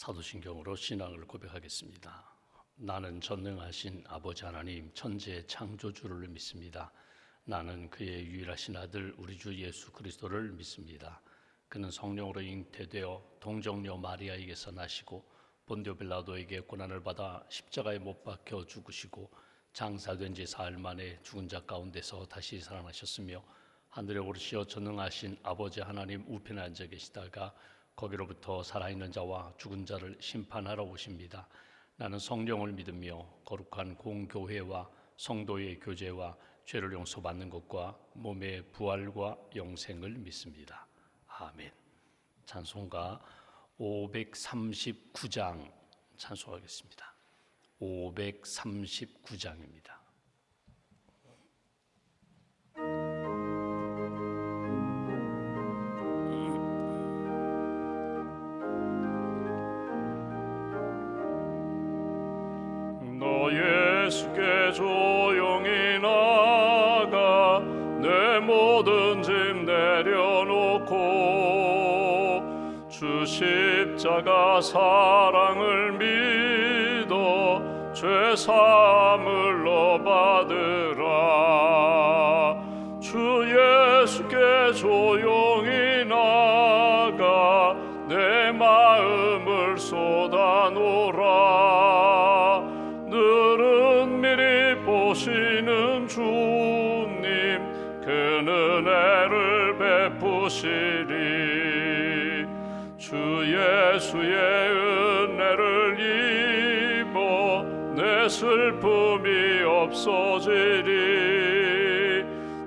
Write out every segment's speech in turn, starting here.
사도신경으로 신앙을 고백하겠습니다. 나는 전능하신 아버지 하나님 천지의 창조주를 믿습니다. 나는 그의 유일하신 아들 우리 주 예수 그리스도를 믿습니다. 그는 성령으로 잉태되어 동정녀 마리아에게서 나시고 본디오 빌라도에게 고난을 받아 십자가에 못 박혀 죽으시고 장사된 지 사흘 만에 죽은 자 가운데서 다시 살아나셨으며 하늘에 오르시어 전능하신 아버지 하나님 우편에 앉아 계시다가 거기로부터 살아있는 자와 죽은 자를 심판하러 오십니다. 나는 성령을 믿으며 거룩한 공교회와 성도의 교제와 죄를 용서받는 것과 몸의 부활과 영생을 믿습니다. 아멘. 찬송가 539장 찬송하겠습니다. 539장입니다. 예수께 조용히 나가 내 모든 짐 내려놓고 주 십자가 사랑을 믿어 죄 사함을 너 받으라. 주 예수께 조용히 나가 내 마음을 쏟아놓으라. 늘은 미리 보시는 주님 그 은혜를 베푸시리. 주 예수의 은혜를 입어 내 슬픔이 없어지리.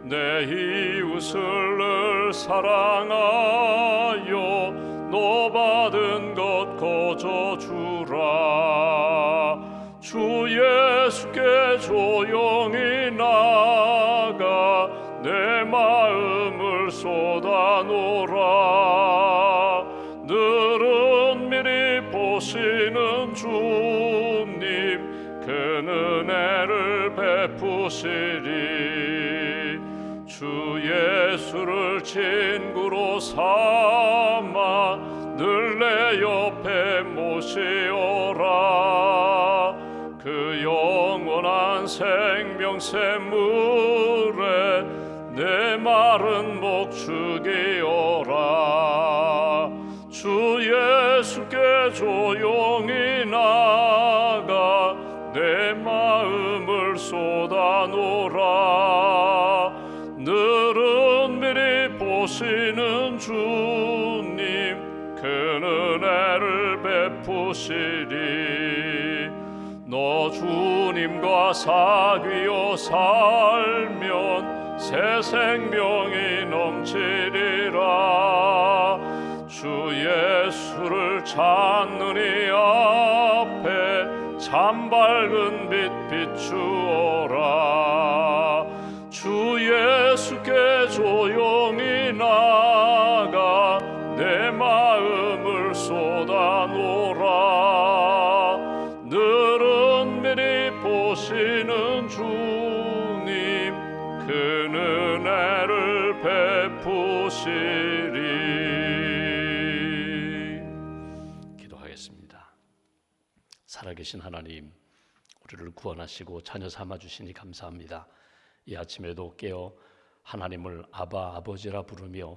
내 이웃을 늘 사랑하여 너 받은 것 거저 주라. 주 예수께 조용히 나가 내 마음을 쏟아놓으라. 늘은 미리 보시는 주님 그 은혜를 베푸시리. 주 예수를 친구로 삼아 늘 내 옆에 모시오라. 그 영원한 생명샘 물에 내 마른 목 죽이오라. 주 예수께 조용히 나가 내 마음을 쏟아놓으라. 늘은 미리 보시는 주님 그 은혜를 베푸시리. 너 주님과 사귀어 살면 새 생명이 넘치리라. 주 예수를 찾는 이 앞에 참 밝은 빛 비추어라. 주 예수께 조용히 나가 내 마음을 쏟아놓으라. 늘은 미리 보시는 주님 그 은혜를 베푸시리. 기도하겠습니다. 살아계신 하나님, 우리를 구원하시고 자녀 삼아주시니 감사합니다. 이 아침에도 깨어 하나님을 아바 아버지라 부르며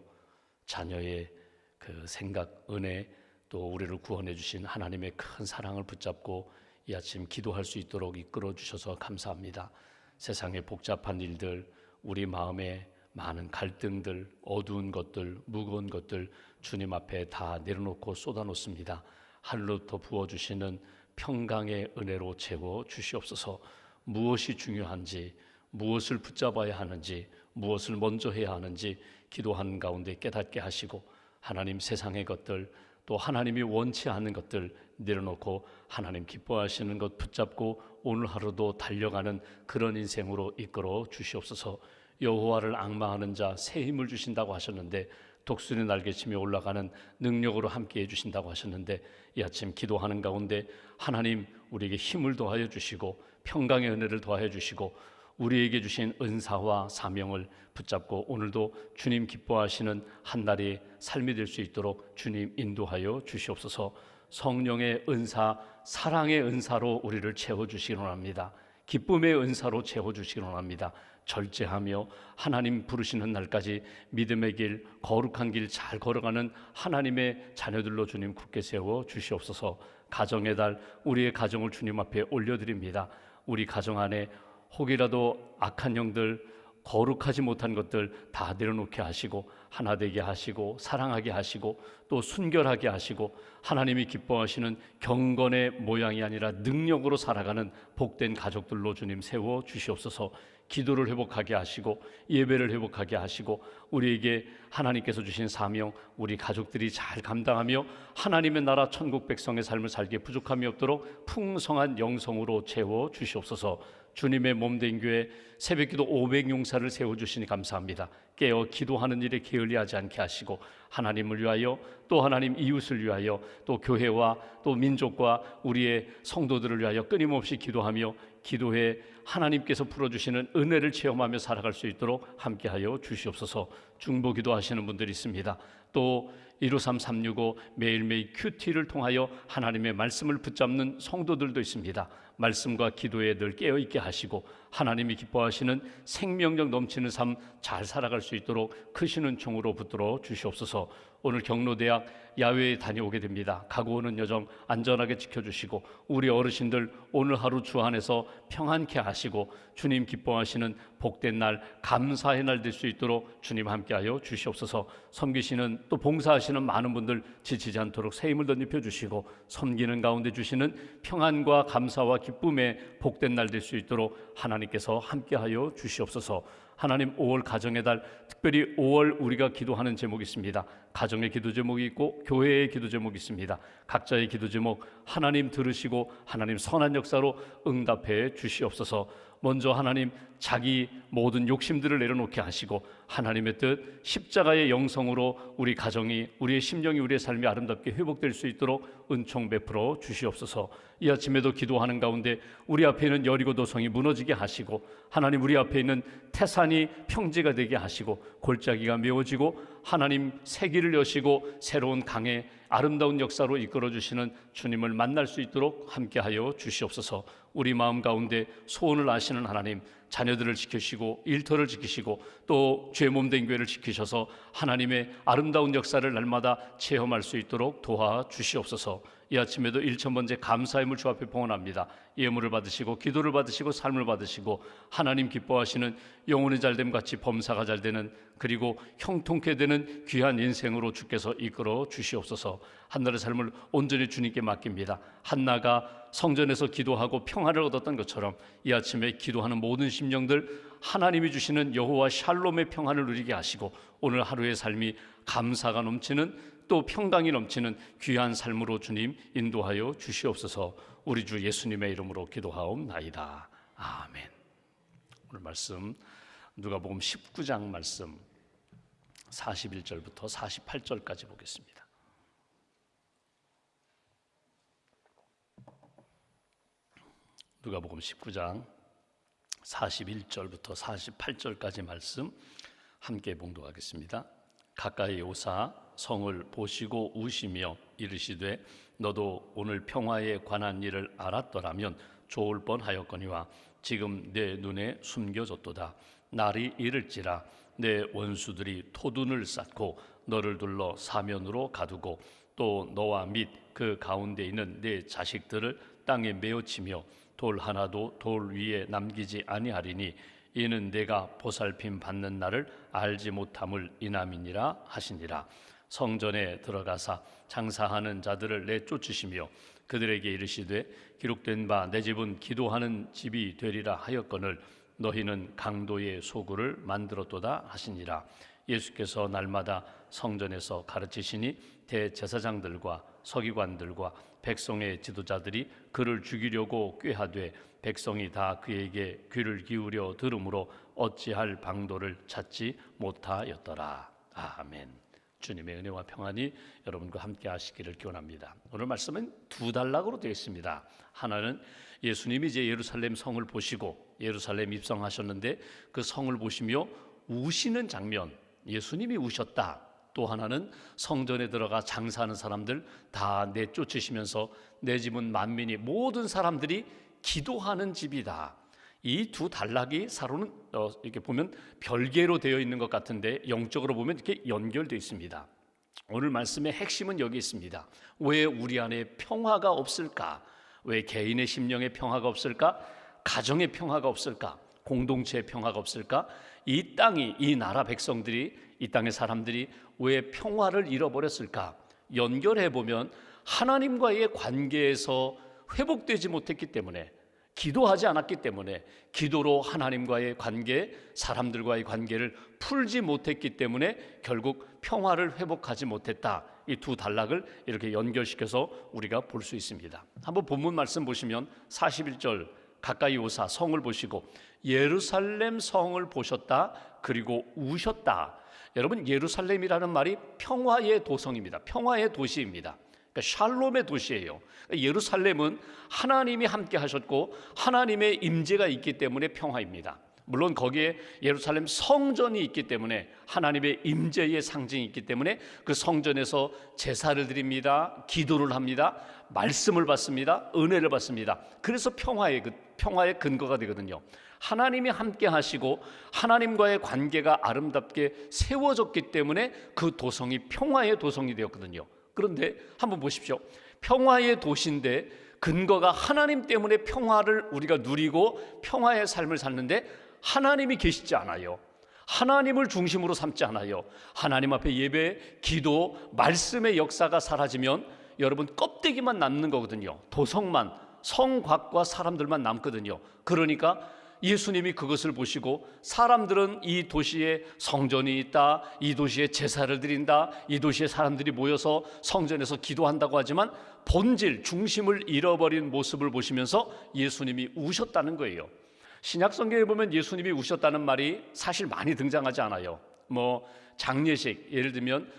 자녀의 그 생각, 은혜, 또 우리를 구원해 주신 하나님의 큰 사랑을 붙잡고 이 아침 기도할 수 있도록 이끌어 주셔서 감사합니다. 세상의 복잡한 일들, 우리 마음에 많은 갈등들, 어두운 것들, 무거운 것들 주님 앞에 다 내려놓고 쏟아놓습니다. 하늘로부터 부어주시는 평강의 은혜로 채워 주시옵소서. 무엇이 중요한지, 무엇을 붙잡아야 하는지, 무엇을 먼저 해야 하는지 기도하는 가운데 깨닫게 하시고 하나님 세상의 것들, 또 하나님이 원치 않는 것들 내려놓고 하나님 기뻐하시는 것 붙잡고 오늘 하루도 달려가는 그런 인생으로 이끌어 주시옵소서. 여호와를 앙망하는 자 새 힘을 주신다고 하셨는데, 독수리 날개치며 올라가는 능력으로 함께해 주신다고 하셨는데, 이 아침 기도하는 가운데 하나님 우리에게 힘을 더하여 주시고 평강의 은혜를 더하여 주시고 우리에게 주신 은사와 사명을 붙잡고 오늘도 주님 기뻐하시는 한 날의 삶이 될 수 있도록 주님 인도하여 주시옵소서. 성령의 은사, 사랑의 은사로 우리를 채워주시기 원합니다. 기쁨의 은사로 채워주시기 원합니다. 절제하며 하나님 부르시는 날까지 믿음의 길, 거룩한 길 잘 걸어가는 하나님의 자녀들로 주님 굳게 세워 주시옵소서. 가정의 달, 우리의 가정을 주님 앞에 올려드립니다. 우리 가정 안에 혹이라도 악한 영들, 거룩하지 못한 것들 다 내려놓게 하시고 하나 되게 하시고 사랑하게 하시고 또 순결하게 하시고 하나님이 기뻐하시는 경건의 모양이 아니라 능력으로 살아가는 복된 가족들로 주님 세워 주시옵소서. 기도를 회복하게 하시고 예배를 회복하게 하시고 우리에게 하나님께서 주신 사명 우리 가족들이 잘 감당하며 하나님의 나라 천국 백성의 삶을 살기에 부족함이 없도록 풍성한 영성으로 채워 주시옵소서. 주님의 몸된 교회 새벽기도 500용사를 세워주시니 감사합니다. 깨어 기도하는 일에 게을리하지 않게 하시고 하나님을 위하여 또 하나님 이웃을 위하여 또 교회와 또 민족과 우리의 성도들을 위하여 끊임없이 기도하며 기도에 하나님께서 풀어주시는 은혜를 체험하며 살아갈 수 있도록 함께하여 주시옵소서. 중보 기도하시는 분들이 있습니다. 또 153-365 매일매일 큐티를 통하여 하나님의 말씀을 붙잡는 성도들도 있습니다. 말씀과 기도에 늘 깨어있게 하시고 하나님이 기뻐하시는 생명력 넘치는 삶 잘 살아갈 수 있도록 크시는 총으로 붙들어 주시옵소서. 오늘 경로대학 야외에 다녀오게 됩니다. 가고 오는 여정 안전하게 지켜주시고 우리 어르신들 오늘 하루 주 안에서 평안케 하시고 주님 기뻐하시는 복된 날 감사의 날 될 수 있도록 주님 함께하여 주시옵소서. 섬기시는 또 봉사하시는 많은 분들 지치지 않도록 새 힘을 덧입혀 주시고 섬기는 가운데 주시는 평안과 감사와 기쁨의 복된 날 될 수 있도록 하나님께서 함께하여 주시옵소서. 하나님 5월 가정의 달 특별히 5월 우리가 기도하는 제목이 있습니다. 가정의 기도 제목이 있고 교회의 기도 제목이 있습니다. 각자의 기도 제목 하나님 들으시고 하나님 선한 역사로 응답해 주시옵소서. 먼저 하나님 자기 모든 욕심들을 내려놓게 하시고 하나님의 뜻 십자가의 영성으로 우리 가정이 우리의 심령이 우리의 삶이 아름답게 회복될 수 있도록 은총 베풀어 주시옵소서. 이 아침에도 기도하는 가운데 우리 앞에 있는 여리고 도성이 무너지게 하시고 하나님 우리 앞에 있는 태산이 평지가 되게 하시고 골짜기가 메워지고 하나님 새길을 여시고 새로운 강의 아름다운 역사로 이끌어 주시는 주님을 만날 수 있도록 함께하여 주시옵소서. 우리 마음 가운데 소원을 아시는 하나님 자녀들을 지키시고 일터를 지키시고 또 죄 몸된 교회를 지키셔서 하나님의 아름다운 역사를 날마다 체험할 수 있도록 도와주시옵소서. 이 아침에도 1000번째 감사의 물 주 앞에 봉헌합니다. 예물을 받으시고 기도를 받으시고 삶을 받으시고 하나님 기뻐하시는 영혼의 잘됨 같이 범사가 잘되는 그리고 형통케 되는 귀한 인생으로 주께서 이끌어 주시옵소서. 한날의 삶을 온전히 주님께 맡깁니다. 한나가 성전에서 기도하고 평화를 얻었던 것처럼 이 아침에 기도하는 모든 심령들 하나님이 주시는 여호와 샬롬의 평안을 누리게 하시고 오늘 하루의 삶이 감사가 넘치는 또 평강이 넘치는 귀한 삶으로 주님 인도하여 주시옵소서. 우리 주 예수님의 이름으로 기도하옵나이다. 아멘. 오늘 말씀 누가복음 19장 말씀 41절부터 48절까지 보겠습니다. 누가복음 19장 41절부터 48절까지 말씀 함께 봉독하겠습니다. 가까이 오사 성을 보시고 우시며 이르시되 너도 오늘 평화에 관한 일을 알았더라면 좋을 뻔하였거니와 지금 내 눈에 숨겨졌도다. 날이 이를지라 내 원수들이 토둔을 쌓고 너를 둘러 사면으로 가두고 또 너와 및 그 가운데 있는 내 자식들을 땅에 메어치며 돌 하나도 돌 위에 남기지 아니하리니 이는 내가 보살핌 받는 날을 알지 못함을 인함이니라 하시니라. 성전에 들어가사 장사하는 자들을 내쫓으시며 그들에게 이르시되 기록된 바 내 집은 기도하는 집이 되리라 하였거늘 너희는 강도의 소굴을 만들었도다 하시니라. 예수께서 날마다 성전에서 가르치시니 대제사장들과 서기관들과 백성의 지도자들이 그를 죽이려고 꾀하되 백성이 다 그에게 귀를 기울여 들으므로 어찌할 방도를 찾지 못하였더라. 아멘. 주님의 은혜와 평안이 여러분과 함께 하시기를 기원합니다. 오늘 말씀은 두 단락으로 되어 있습니다. 하나는 예수님이 이제 예루살렘 성을 보시고 예루살렘 입성하셨는데 그 성을 보시며 우시는 장면, 예수님이 우셨다. 또 하나는 성전에 들어가 장사하는 사람들 다 내쫓으시면서 내 집은 만민이 모든 사람들이 기도하는 집이다. 이 두 단락이 서로는 이렇게 보면 별개로 되어 있는 것 같은데 영적으로 보면 이렇게 연결되어 있습니다. 오늘 말씀의 핵심은 여기 있습니다. 왜 우리 안에 평화가 없을까? 왜 개인의 심령의 평화가 없을까? 가정의 평화가 없을까? 공동체의 평화가 없을까? 이 땅이, 이 나라 백성들이, 이 땅의 사람들이 왜 평화를 잃어버렸을까? 연결해 보면 하나님과의 관계에서 회복되지 못했기 때문에, 기도하지 않았기 때문에, 기도로 하나님과의 관계, 사람들과의 관계를 풀지 못했기 때문에 결국 평화를 회복하지 못했다. 이 두 단락을 이렇게 연결시켜서 우리가 볼 수 있습니다. 한번 본문 말씀 보시면 41절 가까이 오사 성을 보시고 예루살렘 성을 보셨다. 그리고 우셨다. 여러분, 예루살렘이라는 말이 평화의 도성입니다. 평화의 도시입니다. 그러니까 샬롬의 도시예요. 예루살렘은 하나님이 함께 하셨고 하나님의 임재가 있기 때문에 평화입니다. 물론 거기에 예루살렘 성전이 있기 때문에 하나님의 임재의 상징이 있기 때문에 그 성전에서 제사를 드립니다. 기도를 합니다. 말씀을 받습니다. 은혜를 받습니다. 그래서 평화의 근거가 되거든요. 하나님이 함께 하시고 하나님과의 관계가 아름답게 세워졌기 때문에 그 도성이 평화의 도성이 되었거든요. 그런데 한번 보십시오. 평화의 도시인데 근거가 하나님 때문에 평화를 우리가 누리고 평화의 삶을 사는데 하나님이 계시지 않아요. 하나님을 중심으로 삼지 않아요. 하나님 앞에 예배, 기도, 말씀의 역사가 사라지면 여러분 껍데기만 남는 거거든요. 도성만, 성곽과 사람들만 남거든요. 그러니까 예수님이 그것을 보시고 사람들은 이 도시에 성전이 있다, 이 도시에 제사를 드린다, 이 도시에 사람들이 모여서 성전에서 기도한다고 하지만 본질, 중심을 잃어버린 모습을 보시면서 예수님이 우셨다는 거예요. 신약 성경에 보면 예수님이 우셨다는 말이 사실 많이 등장하지 않아요. 장례식, 예를 들면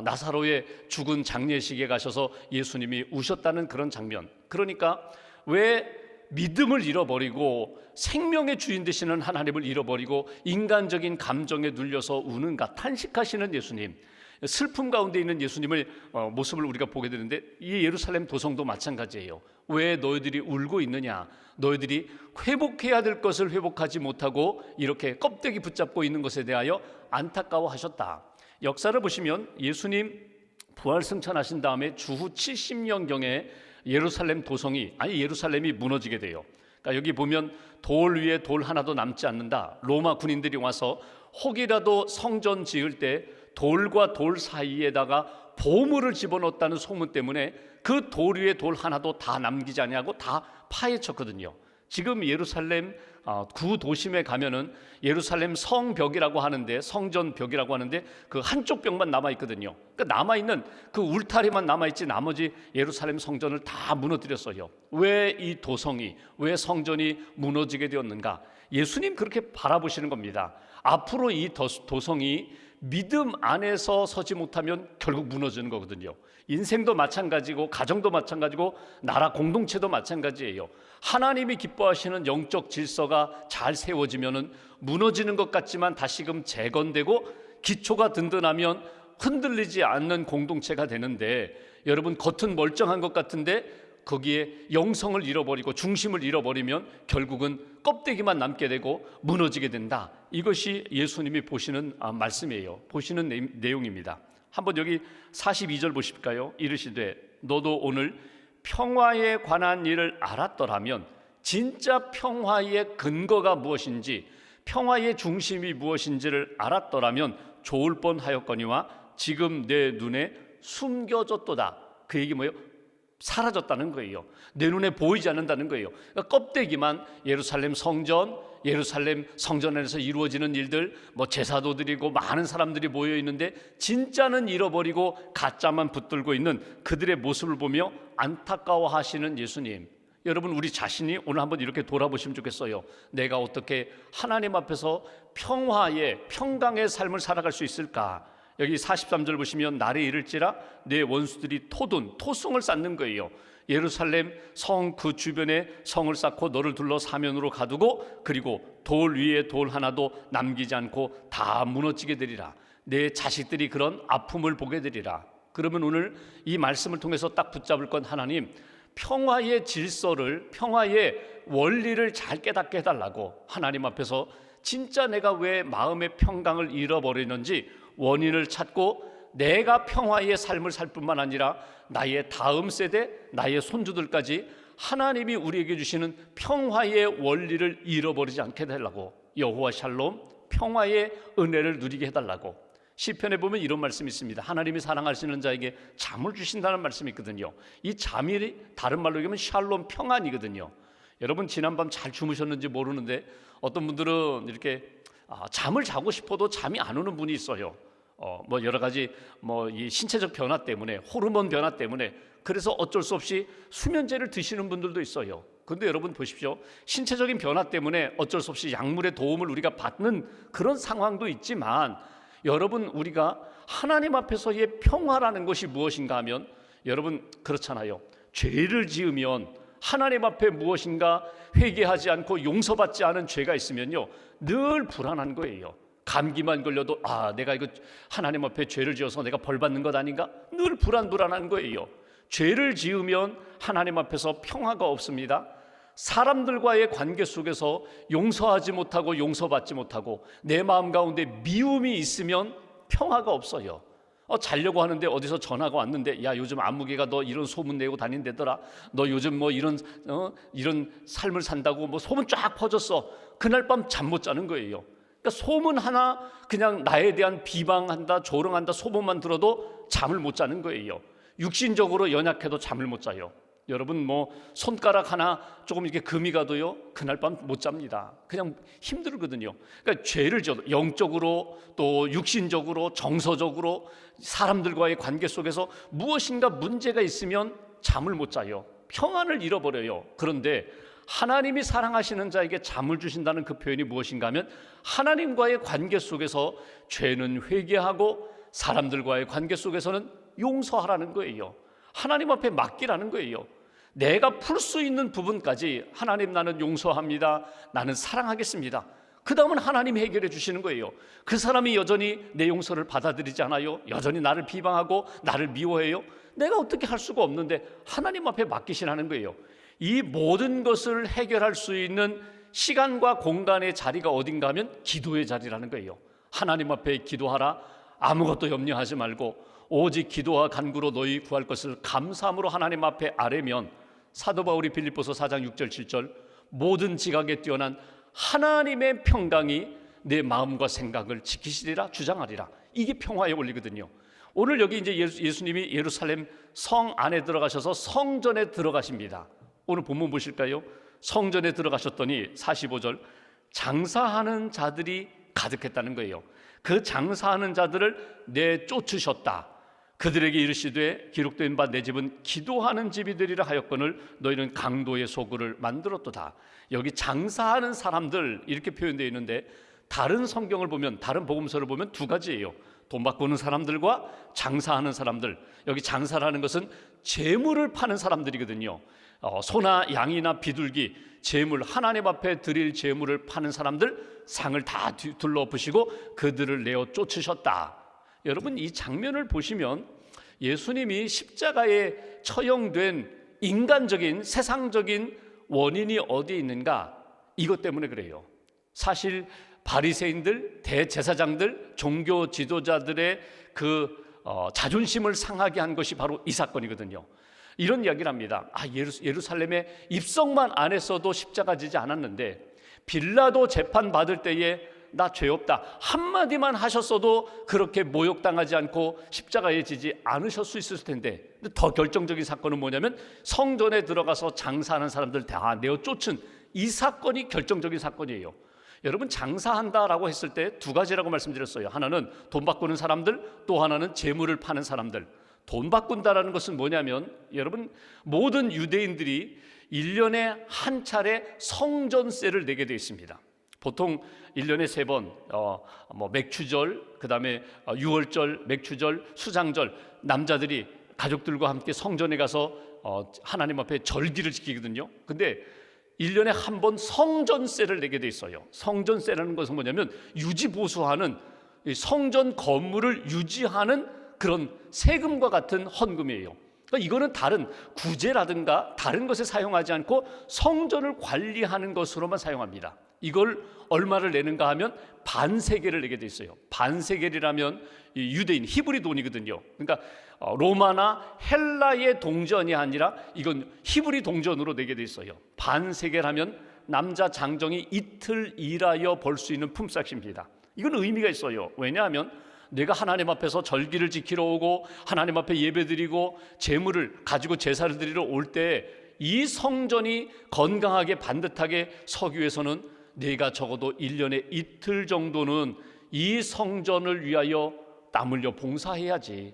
나사로의 죽은 장례식에 가셔서 예수님이 우셨다는 그런 장면. 그러니까 왜 믿음을 잃어버리고 생명의 주인 되시는 하나님을 잃어버리고 인간적인 감정에 눌려서 우는가, 탄식하시는 예수님, 슬픔 가운데 있는 예수님의 모습을 우리가 보게 되는데 이 예루살렘 도성도 마찬가지예요. 왜 너희들이 울고 있느냐? 너희들이 회복해야 될 것을 회복하지 못하고 이렇게 껍데기 붙잡고 있는 것에 대하여 안타까워하셨다. 역사를 보시면 예수님 부활 승천하신 다음에 주후 70년경에 예루살렘 도성이, 예루살렘이 무너지게 돼요. 그러니까 여기 보면 돌 위에 돌 하나도 남지 않는다. 로마 군인들이 와서 혹이라도 성전 지을 때 돌과 돌 사이에다가 보물을 집어넣었다는 소문 때문에 그 돌 위에 돌 하나도 다 남기지 않냐고 다 파헤쳤거든요. 지금 예루살렘 구도심에 가면은 예루살렘 성벽이라고 하는데, 성전벽이라고 하는데 그 한쪽 벽만 남아있거든요. 그러니까 남아있는 그 울타리만 남아있지 나머지 예루살렘 성전을 다 무너뜨렸어요. 왜 이 도성이, 왜 성전이 무너지게 되었는가? 예수님 그렇게 바라보시는 겁니다. 앞으로 이 도성이 믿음 안에서 서지 못하면 결국 무너지는 거거든요. 인생도 마찬가지고 가정도 마찬가지고 나라 공동체도 마찬가지예요. 하나님이 기뻐하시는 영적 질서가 잘 세워지면은 무너지는 것 같지만 다시금 재건되고 기초가 든든하면 흔들리지 않는 공동체가 되는데, 여러분 겉은 멀쩡한 것 같은데 거기에 영성을 잃어버리고 중심을 잃어버리면 결국은 껍데기만 남게 되고 무너지게 된다. 이것이 예수님이 보시는 말씀이에요. 보시는 내용입니다. 한번 여기 42절 보실까요? 이르시되 너도 오늘 평화에 관한 일을 알았더라면, 진짜 평화의 근거가 무엇인지, 평화의 중심이 무엇인지를 알았더라면 좋을 뻔하였거니와 지금 내 눈에 숨겨졌도다. 그 얘기 뭐예요? 사라졌다는 거예요. 내 눈에 보이지 않는다는 거예요. 그러니까 껍데기만, 예루살렘 성전, 예루살렘 성전 안에서 이루어지는 일들, 제사도 드리고 많은 사람들이 모여 있는데 진짜는 잃어버리고 가짜만 붙들고 있는 그들의 모습을 보며 안타까워하시는 예수님. 여러분, 우리 자신이 오늘 한번 이렇게 돌아보시면 좋겠어요. 내가 어떻게 하나님 앞에서 평강의 삶을 살아갈 수 있을까? 여기 43절 보시면 날이 이를지라 내 원수들이 토성을 쌓는 거예요. 예루살렘 성 그 주변에 성을 쌓고 너를 둘러 사면으로 가두고 그리고 돌 위에 돌 하나도 남기지 않고 다 무너지게 되리라. 내 자식들이 그런 아픔을 보게 되리라. 그러면 오늘 이 말씀을 통해서 딱 붙잡을 건 하나님, 평화의 질서를, 평화의 원리를 잘 깨닫게 해달라고 하나님 앞에서 진짜 내가 왜 마음의 평강을 잃어버리는지 원인을 찾고 내가 평화의 삶을 살 뿐만 아니라 나의 다음 세대, 나의 손주들까지 하나님이 우리에게 주시는 평화의 원리를 잃어버리지 않게 해달라고, 여호와 샬롬, 평화의 은혜를 누리게 해달라고. 시편에 보면 이런 말씀이 있습니다. 하나님이 사랑하시는 자에게 잠을 주신다는 말씀이 있거든요. 이 잠이 다른 말로 얘기하면 샬롬, 평안이거든요. 여러분 지난밤 잘 주무셨는지 모르는데 어떤 분들은 이렇게 잠을 자고 싶어도 잠이 안 오는 분이 있어요. 뭐 여러 가지 이 신체적 변화 때문에, 호르몬 변화 때문에, 그래서 어쩔 수 없이 수면제를 드시는 분들도 있어요. 그런데 여러분 보십시오. 신체적인 변화 때문에 어쩔 수 없이 약물의 도움을 우리가 받는 그런 상황도 있지만, 여러분 우리가 하나님 앞에서의 평화라는 것이 무엇인가 하면, 여러분 그렇잖아요. 죄를 지으면 하나님 앞에 무엇인가 회개하지 않고 용서받지 않은 죄가 있으면요, 늘 불안한 거예요. 감기만 걸려도 내가 이거 하나님 앞에 죄를 지어서 내가 벌 받는 것 아닌가? 늘 불안한 거예요. 죄를 지으면 하나님 앞에서 평화가 없습니다. 사람들과의 관계 속에서 용서하지 못하고 용서받지 못하고 내 마음 가운데 미움이 있으면 평화가 없어요. 자려고 하는데 어디서 전화가 왔는데, 야 요즘 안무개가 너 이런 소문 내고 다닌대더라. 너 요즘 뭐 이런 삶을 산다고 뭐 소문 쫙 퍼졌어. 그날 밤 잠 못 자는 거예요. 그러니까 소문 하나, 그냥 나에 대한 비방한다, 조롱한다 소문만 들어도 잠을 못 자는 거예요. 육신적으로 연약해도 잠을 못 자요. 여러분 손가락 하나 조금 이렇게 금이 가도요, 그날 밤 못 잡니다. 그냥 힘들거든요. 그러니까 죄를 지어도 영적으로 또 육신적으로 정서적으로 사람들과의 관계 속에서 무엇인가 문제가 있으면 잠을 못 자요. 평안을 잃어버려요. 그런데 하나님이 사랑하시는 자에게 잠을 주신다는 그 표현이 무엇인가 하면, 하나님과의 관계 속에서 죄는 회개하고 사람들과의 관계 속에서는 용서하라는 거예요. 하나님 앞에 맡기라는 거예요. 내가 풀 수 있는 부분까지 하나님, 나는 용서합니다, 나는 사랑하겠습니다. 그 다음은 하나님이 해결해 주시는 거예요. 그 사람이 여전히 내 용서를 받아들이지 않아요. 여전히 나를 비방하고 나를 미워해요. 내가 어떻게 할 수가 없는데 하나님 앞에 맡기시라는 거예요. 이 모든 것을 해결할 수 있는 시간과 공간의 자리가 어딘가 하면 기도의 자리라는 거예요. 하나님 앞에 기도하라. 아무것도 염려하지 말고 오직 기도와 간구로 너희 구할 것을 감사함으로 하나님 앞에 아뢰면, 사도 바울이 빌립보서 4장 6절 7절, 모든 지각에 뛰어난 하나님의 평강이 내 마음과 생각을 지키시리라 주장하리라. 이게 평화의 원리거든요. 오늘 여기 이제 예수님이 예루살렘 성 안에 들어가셔서 성전에 들어가십니다. 오늘 본문 보실까요? 성전에 들어가셨더니 45절, 장사하는 자들이 가득했다는 거예요. 그 장사하는 자들을 내쫓으셨다. 그들에게 이르시되 기록된 바 내 집은 기도하는 집이되리라 하였거늘 너희는 강도의 소굴을 만들었도다. 여기 장사하는 사람들 이렇게 표현되어 있는데, 다른 성경을 보면, 다른 복음서를 보면 두 가지예요. 돈 받고 오는 사람들과 장사하는 사람들. 여기 장사라는 것은 재물을 파는 사람들이거든요. 소나 양이나 비둘기, 재물, 하나님 앞에 드릴 재물을 파는 사람들, 상을 다 둘러엎으시고 그들을 내어 쫓으셨다. 여러분 이 장면을 보시면 예수님이 십자가에 처형된 인간적인 세상적인 원인이 어디에 있는가? 이것 때문에 그래요. 사실 바리새인들, 대제사장들, 종교 지도자들의 자존심을 상하게 한 것이 바로 이 사건이거든요. 이런 이야기를 합니다. 예루살렘에 입성만 안 했어도 십자가 지지 않았는데, 빌라도 재판 받을 때에 나 죄 없다 한마디만 하셨어도 그렇게 모욕당하지 않고 십자가에 지지 않으실 수 있을 텐데, 더 결정적인 사건은 뭐냐면 성전에 들어가서 장사하는 사람들 다 내어 쫓은 이 사건이 결정적인 사건이에요. 여러분 장사한다라고 했을 때 두 가지라고 말씀드렸어요. 하나는 돈 바꾸는 사람들, 또 하나는 재물을 파는 사람들. 돈 바꾼다라는 것은 뭐냐면, 여러분 모든 유대인들이 1년에 한 차례 성전세를 내게 되어 있습니다. 보통 1년에 3번 맥추절, 그 다음에 유월절, 맥추절, 수장절, 남자들이 가족들과 함께 성전에 가서 하나님 앞에 절기를 지키거든요. 근데 1년에 한 번 성전세를 내게 돼 있어요. 성전세라는 것은 뭐냐면 유지보수하는, 성전 건물을 유지하는 그런 세금과 같은 헌금이에요. 그러니까 이거는 다른 구제라든가 다른 것에 사용하지 않고 성전을 관리하는 것으로만 사용합니다. 이걸 얼마를 내는가 하면 반세겔을 내게 돼 있어요. 반세겔이라면 유대인 히브리 돈이거든요. 그러니까 로마나 헬라의 동전이 아니라 이건 히브리 동전으로 내게 돼 있어요. 반세겔 하면 남자 장정이 이틀 일하여 벌 수 있는 품삯입니다. 이건 의미가 있어요. 왜냐하면 내가 하나님 앞에서 절기를 지키러 오고 하나님 앞에 예배드리고 제물을 가지고 제사를 드리러 올 때 이 성전이 건강하게 반듯하게 서기 위해서는 내가 적어도 1년에 이틀 정도는 이 성전을 위하여 땀 흘려 봉사해야지,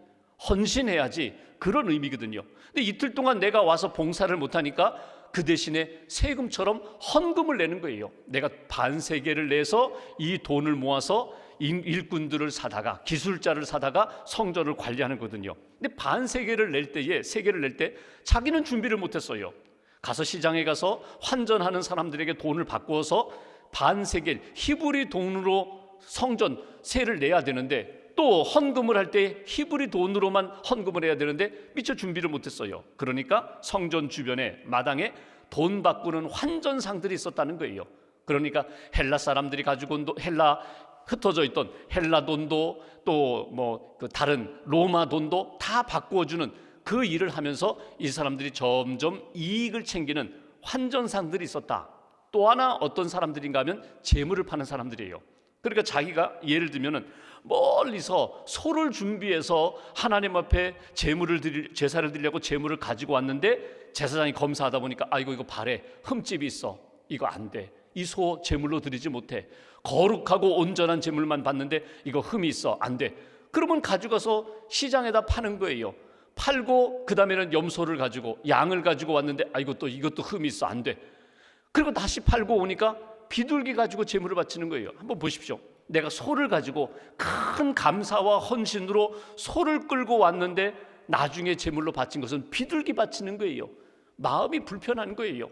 헌신해야지, 그런 의미거든요. 근데 이틀 동안 내가 와서 봉사를 못하니까 그 대신에 세금처럼 헌금을 내는 거예요. 내가 반세겔을 내서 이 돈을 모아서 일꾼들을 사다가, 기술자를 사다가 성전을 관리하는 거거든요. 근데 반세겔을 낼 때에, 세겔을 낼 때 자기는 준비를 못했어요. 가서 시장에 가서 환전하는 사람들에게 돈을 바꾸어서 반세겔 히브리 돈으로 성전 세를 내야 되는데, 또 헌금을 할 때 히브리 돈으로만 헌금을 해야 되는데 미처 준비를 못했어요. 그러니까 성전 주변에 마당에 돈 바꾸는 환전상들이 있었다는 거예요. 그러니까 헬라 사람들이 가지고 온 헬라 흩어져 있던 헬라 돈도 또 그 다른 로마 돈도 다 바꾸어주는 그 일을 하면서 이 사람들이 점점 이익을 챙기는 환전상들이 있었다. 또 하나 어떤 사람들인가 하면 재물을 파는 사람들이에요. 그러니까 자기가 예를 들면은 멀리서 소를 준비해서 하나님 앞에 제사를 드리려고 제물을 가지고 왔는데 제사장이 검사하다 보니까 아이고 이거 발에 흠집이 있어, 이거 안 돼, 이 소 제물로 드리지 못해, 거룩하고 온전한 제물만 받는데 이거 흠이 있어, 안 돼. 그러면 가져가서 시장에다 파는 거예요. 팔고 그 다음에는 염소를 가지고 양을 가지고 왔는데 아이고 또 이것도 흠이 있어, 안 돼. 그리고 다시 팔고 오니까 비둘기 가지고 제물을 바치는 거예요. 한번 보십시오. 내가 소를 가지고 큰 감사와 헌신으로 소를 끌고 왔는데 나중에 제물로 바친 것은 비둘기 바치는 거예요. 마음이 불편한 거예요.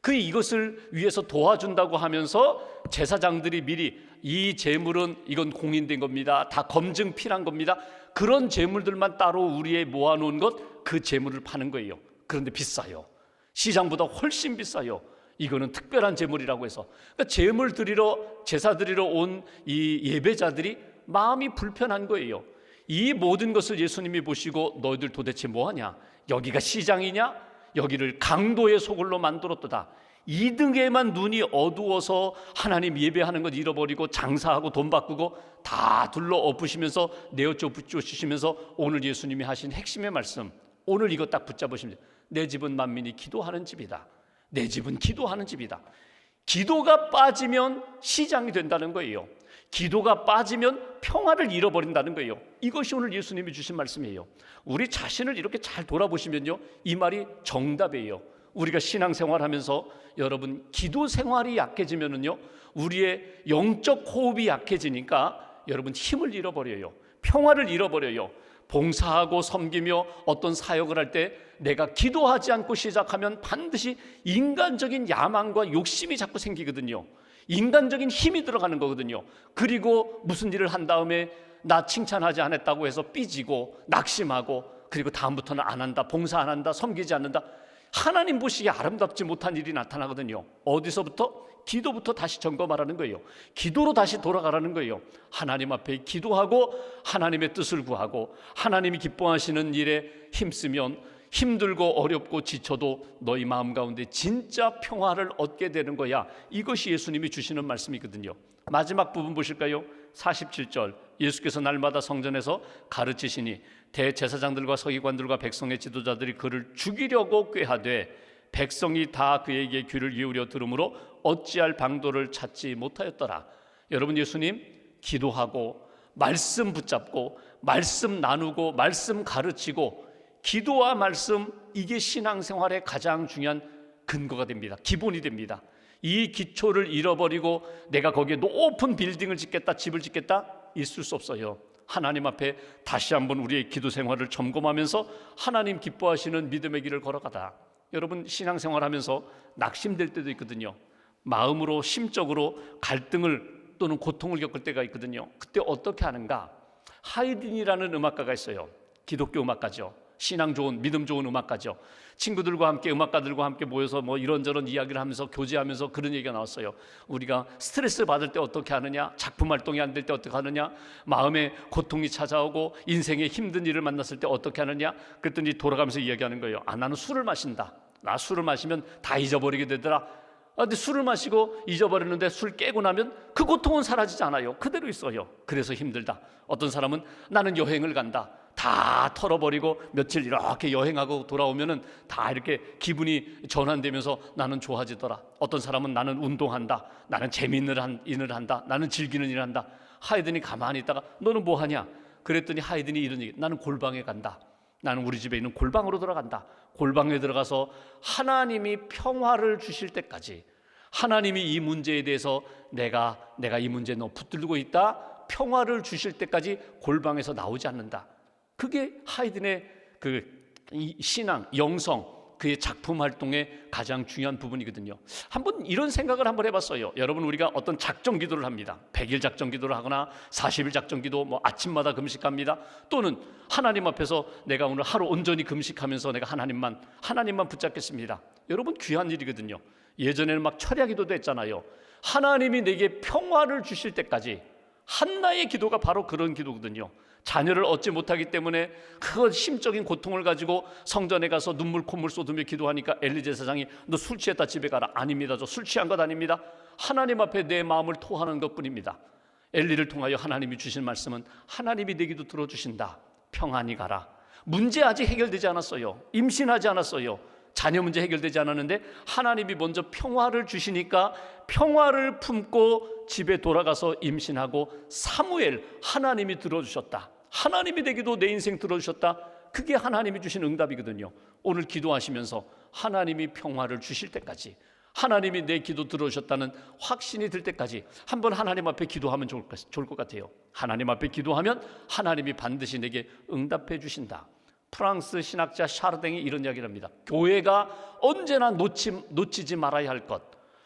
이것을 위해서 도와준다고 하면서 제사장들이 미리 이 제물은 이건 공인된 겁니다, 다 검증 필요한 겁니다, 그런 제물들만 따로 우리의 모아놓은 것, 그 제물을 파는 거예요. 그런데 비싸요. 시장보다 훨씬 비싸요. 이거는 특별한 제물이라고 해서. 그러니까 제물 드리러, 제사 드리러 온 이 예배자들이 마음이 불편한 거예요. 이 모든 것을 예수님이 보시고 너희들 도대체 뭐하냐, 여기가 시장이냐, 여기를 강도의 소굴로 만들었도다. 2등에만 눈이 어두워서 하나님 예배하는 것 잃어버리고 장사하고 돈 바꾸고 다 둘러 엎으시면서 내어쫓 붙여주시면서 오늘 예수님이 하신 핵심의 말씀, 오늘 이거 딱 붙잡으시면 돼요. 내 집은 만민이 기도하는 집이다. 내 집은 기도하는 집이다. 기도가 빠지면 시장이 된다는 거예요. 기도가 빠지면 평화를 잃어버린다는 거예요. 이것이 오늘 예수님이 주신 말씀이에요. 우리 자신을 이렇게 잘 돌아보시면요, 이 말이 정답이에요. 우리가 신앙생활하면서 여러분 기도 생활이 약해지면은요, 우리의 영적 호흡이 약해지니까 여러분 힘을 잃어버려요. 평화를 잃어버려요. 봉사하고 섬기며 어떤 사역을 할 때 내가 기도하지 않고 시작하면 반드시 인간적인 야망과 욕심이 자꾸 생기거든요. 인간적인 힘이 들어가는 거거든요. 그리고 무슨 일을 한 다음에 나 칭찬하지 않았다고 해서 삐지고 낙심하고, 그리고 다음부터는 안 한다, 봉사 안 한다, 섬기지 않는다. 하나님 보시기에 아름답지 못한 일이 나타나거든요. 어디서부터? 기도부터 다시 점검하라는 거예요. 기도로 다시 돌아가라는 거예요. 하나님 앞에 기도하고 하나님의 뜻을 구하고 하나님이 기뻐하시는 일에 힘쓰면 힘들고 어렵고 지쳐도 너희 마음 가운데 진짜 평화를 얻게 되는 거야. 이것이 예수님이 주시는 말씀이거든요. 마지막 부분 보실까요? 47절, 예수께서 날마다 성전에서 가르치시니 대제사장들과 서기관들과 백성의 지도자들이 그를 죽이려고 꾀하되 백성이 다 그에게 귀를 기울여 들으므로 어찌할 방도를 찾지 못하였더라. 여러분, 예수님 기도하고 말씀 붙잡고 말씀 나누고 말씀 가르치고 기도와 말씀, 이게 신앙생활의 가장 중요한 근거가 됩니다. 기본이 됩니다. 이 기초를 잃어버리고 내가 거기에 높은 빌딩을 짓겠다, 집을 짓겠다, 있을 수 없어요. 하나님 앞에 다시 한번 우리의 기도 생활을 점검하면서 하나님 기뻐하시는 믿음의 길을 걸어가다. 여러분 신앙생활하면서 낙심될 때도 있거든요. 마음으로 심적으로 갈등을 또는 고통을 겪을 때가 있거든요. 그때 어떻게 하는가? 하이든이라는 음악가가 있어요. 기독교 음악가죠. 신앙 좋은, 믿음 좋은 음악가죠. 친구들과 함께, 음악가들과 함께 모여서 뭐 이런저런 이야기를 하면서 교제하면서 그런 얘기가 나왔어요. 우리가 스트레스 받을 때 어떻게 하느냐, 작품 활동이 안 될 때 어떻게 하느냐, 마음에 고통이 찾아오고 인생에 힘든 일을 만났을 때 어떻게 하느냐. 그랬더니 돌아가면서 이야기하는 거예요. 나는 술을 마신다. 나 술을 마시면 다 잊어버리게 되더라. 근데 술을 마시고 잊어버리는데 술 깨고 나면 그 고통은 사라지지 않아요. 그대로 있어요. 그래서 힘들다. 어떤 사람은 나는 여행을 간다. 다 털어버리고 며칠 이렇게 여행하고 돌아오면은 다 이렇게 기분이 전환되면서 나는 좋아지더라. 어떤 사람은 나는 운동한다. 나는 재미있는 일을 한다. 나는 즐기는 일을 한다. 하이든이 가만히 있다가 너는 뭐 하냐? 그랬더니 하이든이 이런 얘기, 나는 골방에 간다. 나는 우리 집에 있는 골방으로 들어간다. 골방에 들어가서 하나님이 평화를 주실 때까지, 하나님이 이 문제에 대해서 내가 이 문제에 너무 붙들고 있다, 평화를 주실 때까지 골방에서 나오지 않는다. 그게 하이든의 이 신앙, 영성, 그의 작품 활동의 가장 중요한 부분이거든요. 한번 이런 생각을 한번 해봤어요. 여러분, 우리가 어떤 작정 기도를 합니다. 100일 작정 기도를 하거나 40일 작정 기도, 뭐 아침마다 금식합니다. 또는 하나님 앞에서 내가 오늘 하루 온전히 금식하면서 내가 하나님만 붙잡겠습니다. 여러분, 귀한 일이거든요. 예전에는 막 철야 기도도 했잖아요. 하나님이 내게 평화를 주실 때까지. 한나의 기도가 바로 그런 기도거든요. 자녀를 얻지 못하기 때문에 그 심적인 고통을 가지고 성전에 가서 눈물 콧물 쏟으며 기도하니까 엘리 제사장이 너 술 취했다 집에 가라. 아닙니다. 저 술 취한 것 아닙니다. 하나님 앞에 내 마음을 토하는 것뿐입니다. 엘리를 통하여 하나님이 주신 말씀은 하나님이 내 기도 들어주신다. 평안히 가라. 문제 아직 해결되지 않았어요. 임신하지 않았어요. 자녀 문제 해결되지 않았는데 하나님이 먼저 평화를 주시니까 평화를 품고 집에 돌아가서 임신하고 사무엘, 하나님이 들어주셨다. 하나님이 내 기도 내 인생 들어주셨다. 그게 하나님이 주신 응답이거든요. 오늘 기도하시면서 하나님이 평화를 주실 때까지, 하나님이 내 기도 들어주셨다는 확신이 들 때까지 한번 하나님 앞에 기도하면 좋을 것 같아요. 하나님 앞에 기도하면 하나님이 반드시 내게 응답해 주신다. 프랑스 신학자 샤르댕이 이런 이야기를 합니다. 교회가 언제나 놓치지 말아야 할 것,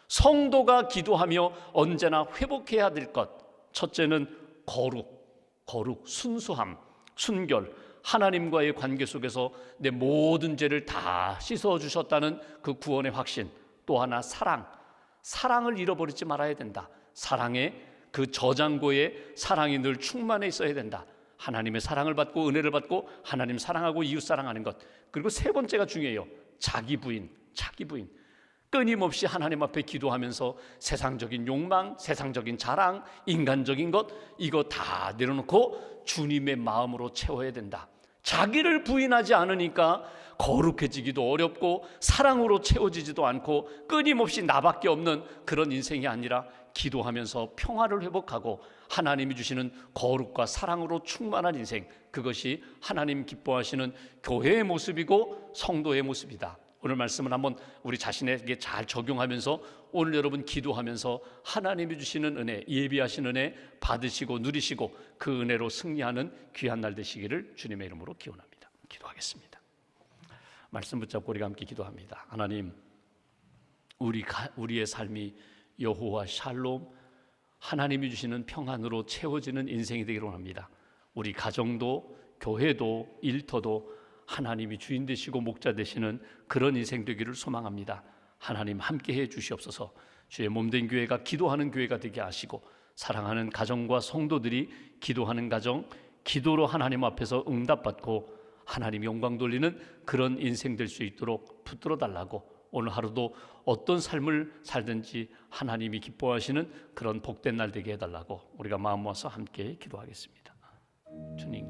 성도가 기도하며 언제나 회복해야 될 것, 첫째는 거룩, 순수함, 순결, 하나님과의 관계 속에서 내 모든 죄를 다 씻어주셨다는 그 구원의 확신. 또 하나 사랑을 잃어버리지 말아야 된다. 사랑의 그 저장고에 사랑이 늘 충만해 있어야 된다. 하나님의 사랑을 받고 은혜를 받고 하나님 사랑하고 이웃 사랑하는 것. 그리고 세 번째가 중요해요. 자기 부인. 끊임없이 하나님 앞에 기도하면서 세상적인 욕망, 세상적인 자랑, 인간적인 것, 이거 다 내려놓고 주님의 마음으로 채워야 된다. 자기를 부인하지 않으니까 거룩해지기도 어렵고 사랑으로 채워지지도 않고 끊임없이 나밖에 없는 그런 인생이 아니라 기도하면서 평화를 회복하고 하나님이 주시는 거룩과 사랑으로 충만한 인생, 그것이 하나님 기뻐하시는 교회의 모습이고 성도의 모습이다. 오늘 말씀을 한번 우리 자신에게 잘 적용하면서 오늘 여러분 기도하면서 하나님이 주시는 은혜, 예비하신 은혜 받으시고 누리시고 그 은혜로 승리하는 귀한 날 되시기를 주님의 이름으로 기원합니다. 기도하겠습니다. 말씀 붙잡고 우리가 함께 기도합니다. 하나님, 우리의 삶이 여호와 샬롬, 하나님이 주시는 평안으로 채워지는 인생이 되기를 원합니다. 우리 가정도 교회도 일터도 하나님이 주인 되시고 목자 되시는 그런 인생 되기를 소망합니다. 하나님 함께해 주시옵소서. 주의 몸된 교회가 기도하는 교회가 되게 하시고 사랑하는 가정과 성도들이 기도하는 가정, 기도로 하나님 앞에서 응답받고 하나님 영광 돌리는 그런 인생 될 수 있도록 붙들어 달라고, 오늘 하루도 어떤 삶을 살든지 하나님이 기뻐하시는 그런 복된 날 되게 해달라고 우리가 마음 모아서 함께 기도하겠습니다. 주님,